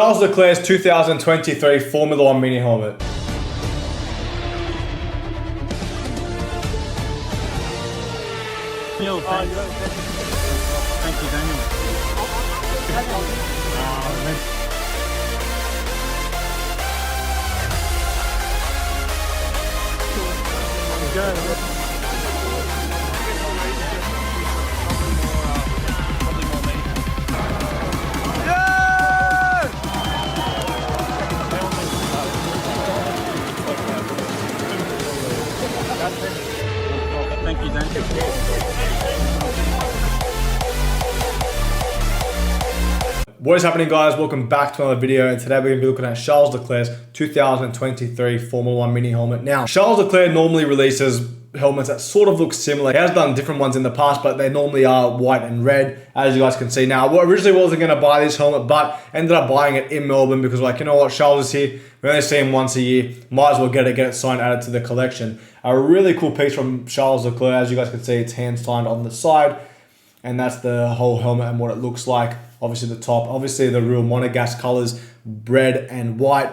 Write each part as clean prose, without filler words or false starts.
Charles Leclerc's 2023 Formula 1 mini helmet. Thank you, Daniel. Thank you, Daniel. What is happening, guys? Welcome back to another video, and today we're going to be looking at Charles Leclerc's 2023 Formula 1 mini helmet. Now, Charles Leclerc normally releases helmets that sort of look similar. He has done different ones in the past, but they normally are white and red, as you guys can see. Now, I originally wasn't going to buy this helmet, but ended up buying it in Melbourne because, like, you know what, Charles is here. We only see him once a year. Might as well get it signed, added to the collection. A really cool piece from Charles Leclerc. As you guys can see, it's hand signed on the side, and that's the whole helmet and what it looks like. Obviously the top, obviously the real monogas colors, red and white.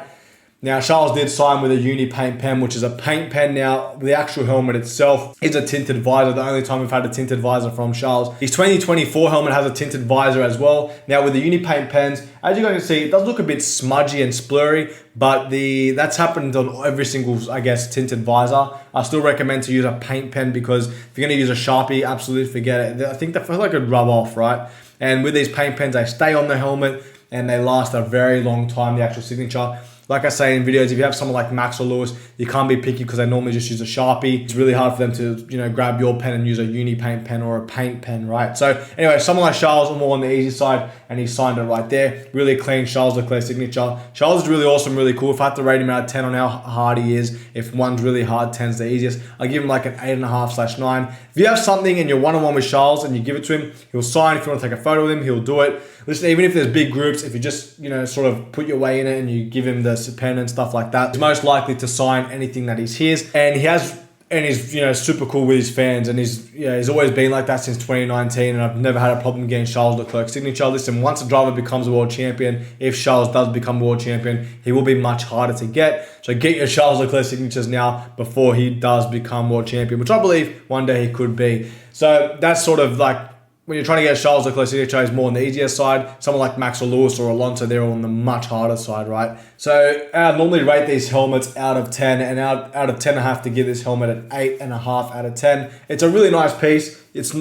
Now, Charles did sign with a uni paint pen, which is a paint pen. Now, the actual helmet itself is a tinted visor. The only time we've had a tinted visor from Charles. His 2024 helmet has a tinted visor as well. Now, with the uni paint pens, as you guys can see, it does look a bit smudgy and splurry, but that's happened on every single, I guess, tinted visor. I still recommend to use a paint pen because if you're going to use a Sharpie, absolutely forget it. I think they feel like it would rub off, right? And with these paint pens, they stay on the helmet and they last a very long time, the actual signature. Like I say in videos, if you have someone like Max or Lewis, you can't be picky because they normally just use a Sharpie. It's really hard for them to, grab your pen and use a uni paint pen or a paint pen, right? So anyway, someone like Charles, more on the easy side, and he signed it right there. Really clean Charles Leclerc signature. Charles is really awesome, really cool. If I had to rate him out of 10 on how hard he is, if one's really hard, 10's the easiest, I give him like an 8.5/9. If you have something and you're one-on-one with Charles and you give it to him, he'll sign. If you want to take a photo with him, he'll do it. Listen, even if there's big groups, if you just, sort of put your way in it and you give him the pen and stuff like that, he's most likely to sign anything that is his. And he's super cool with his fans, and he's always been like that since 2019, and I've never had a problem getting Charles Leclerc's signature. Listen, once a driver becomes a world champion, if Charles does become world champion, he will be much harder to get. So get your Charles Leclerc signatures now before he does become world champion, which I believe one day he could be. So that's sort of like, when you're trying to get Charles Leclerc signature, is more on the easier side. Someone like Max or Lewis or Alonso, they're on the much harder side, right? So I normally rate these helmets out of 10, and out of 10, I have to give this helmet an 8.5 out of 10. It's a really nice piece. It's,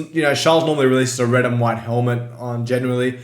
Charles normally releases a red and white helmet on generally.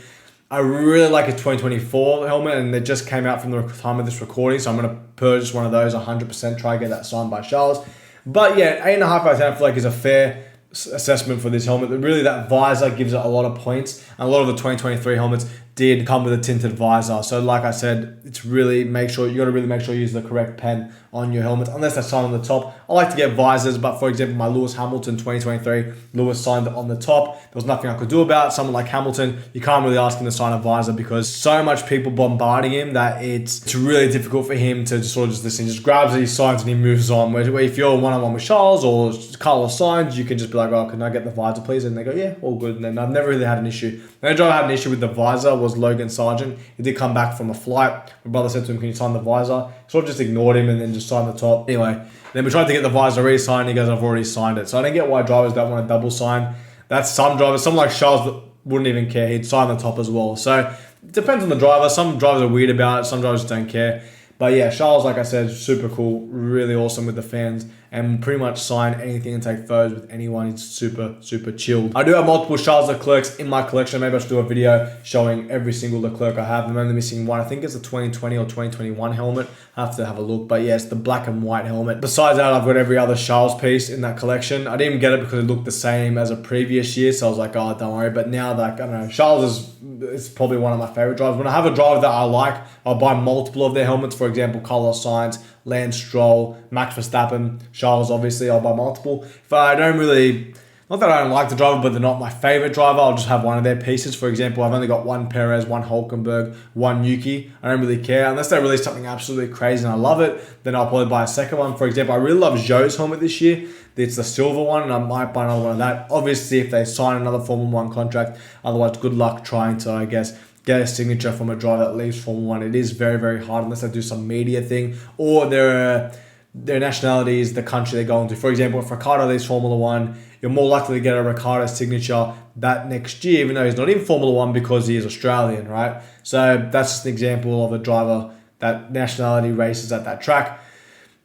I really like his 2024 helmet, and it just came out from the time of this recording, so I'm going to purchase one of those 100%, try and get that signed by Charles. But yeah, 8.5 out of 10 I feel like is a fair assessment for this helmet. Really, that visor gives it a lot of points, and a lot of the 2023 helmets did come with a tinted visor. So like I said, it's really you got to really make sure you use the correct pen on your helmet, unless that's signed on the top. I like to get visors, but for example, my Lewis Hamilton 2023, Lewis signed it on the top. There was nothing I could do about it. Someone like Hamilton, you can't really ask him to sign a visor because so much people bombarding him that it's really difficult for him to just grabs these signs and he moves on. Where if you're one-on-one with Charles or Carlos signs, you can just be like, oh, can I get the visor please? And they go, yeah, all good. And then I've never really had an issue. The only driver I had an issue with the visor was Logan Sargent. He did come back from a flight. My brother said to him, can you sign the visor? Sort of just ignored him and then just signed the top. Anyway, then we tried to get the visor re-signed. He goes, I've already signed it. So I don't get why drivers don't want to double sign. That's some drivers. Someone like Charles wouldn't even care. He'd sign the top as well. So it depends on the driver. Some drivers are weird about it. Some drivers don't care. But yeah, Charles, like I said, super cool, really awesome with the fans, and pretty much sign anything and take photos with anyone. He's super, super chilled. I do have multiple Charles Leclercs in my collection. Maybe I should do a video showing every single Leclerc I have. I'm only missing one. I think it's a 2020 or 2021 helmet. I have to have a look. But yeah, it's the black and white helmet. Besides that, I've got every other Charles piece in that collection. I didn't even get it because it looked the same as a previous year. So I was like, oh, don't worry. But now that, I don't know, Charles is probably one of my favorite drivers. When I have a driver that I like, I'll buy multiple of their helmets. For example, Carlos Sainz, Lance Stroll, Max Verstappen, Charles, obviously, I'll buy multiple. If I don't really, not that I don't like the driver, but they're not my favorite driver, I'll just have one of their pieces. For example, I've only got one Perez, one Hulkenberg, one Yuki. I don't really care. Unless they release something absolutely crazy and I love it, then I'll probably buy a second one. For example, I really love Zhou's helmet this year. It's the silver one, and I might buy another one of that. Obviously, if they sign another Formula 1 contract, otherwise, good luck trying to, I guess, get a signature from a driver that leaves Formula One. It is very, very hard unless they do some media thing or their nationality is the country they're going to. For example, if Ricciardo leaves Formula One, you're more likely to get a Ricciardo signature that next year, even though he's not in Formula One because he is Australian, right? So that's just an example of a driver that nationality races at that track,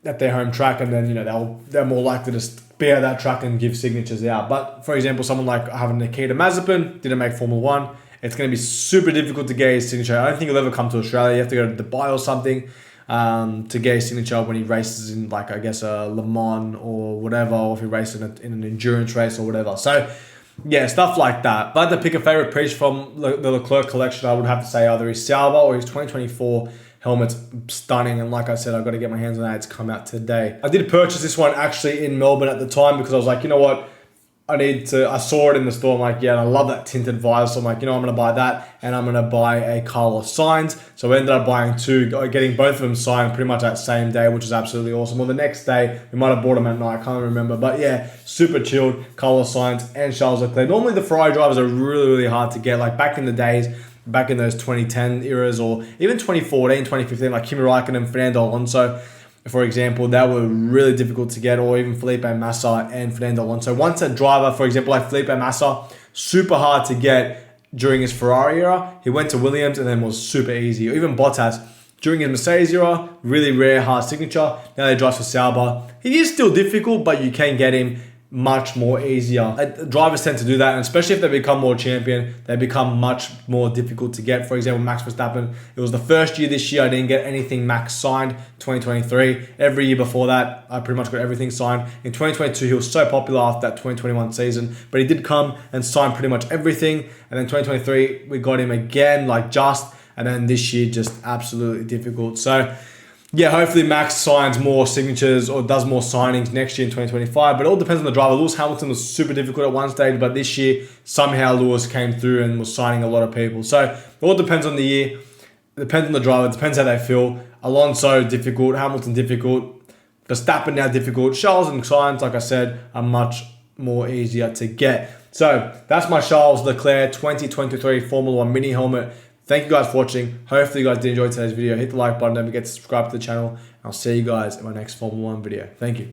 at their home track, and then, you know, they're more likely to be at that track and give signatures out. But for example, someone like having Nikita Mazepin didn't make Formula One. It's going to be super difficult to get his signature. I don't think he'll ever come to Australia. You have to go to Dubai or something to get his signature when he races in, like, I guess, Le Mans or whatever, or if he races in an endurance race or whatever. So, yeah, stuff like that. If I had to pick a favorite piece from the Leclerc collection, I would have to say either his Sauber or his 2024 helmet's stunning. And like I said, I've got to get my hands on that. It's come out today. I did purchase this one actually in Melbourne at the time because I was like, you know what? I saw it in the store. I'm like, yeah, and I love that tinted visor. So I'm like, you know, I'm going to buy that and I'm going to buy a Carlos Sainz. So I ended up buying two, getting both of them signed pretty much that same day, which is absolutely awesome. Well, the next day, we might have bought them at night. I can't remember. But yeah, super chilled. Carlos Sainz and Charles Leclerc. Normally the Ferrari drivers are really, really hard to get. Like back in the days, back in those 2010 eras or even 2014, 2015, like Kimi Räikkönen and Fernando Alonso, for example, that were really difficult to get, or even Felipe Massa and Fernando Alonso. Once a driver, for example, like Felipe Massa, super hard to get during his Ferrari era. He went to Williams and then was super easy. Or even Bottas, during his Mercedes era, really rare hard signature. Now they drive for Sauber. He is still difficult, but you can get him much more easier. Drivers tend to do that, and especially if they become more champion, they become much more difficult to get. For example, Max Verstappen, it was the first year this year I didn't get anything Max signed, 2023. Every year before that, I pretty much got everything signed. In 2022, he was so popular after that 2021 season, but he did come and sign pretty much everything. And then 2023, we got him again, like just, and then this year, just absolutely difficult. So yeah, hopefully Max signs more signatures or does more signings next year in 2025. But it all depends on the driver. Lewis Hamilton was super difficult at one stage, but this year, somehow Lewis came through and was signing a lot of people. So it all depends on the year. It depends on the driver. It depends how they feel. Alonso, difficult. Hamilton, difficult. Verstappen, now difficult. Charles and Sainz, like I said, are much more easier to get. So that's my Charles Leclerc 2023 Formula 1 mini helmet. Thank you guys for watching. Hopefully you guys did enjoy today's video. Hit the like button. Don't forget to subscribe to the channel. I'll see you guys in my next Formula 1 video. Thank you.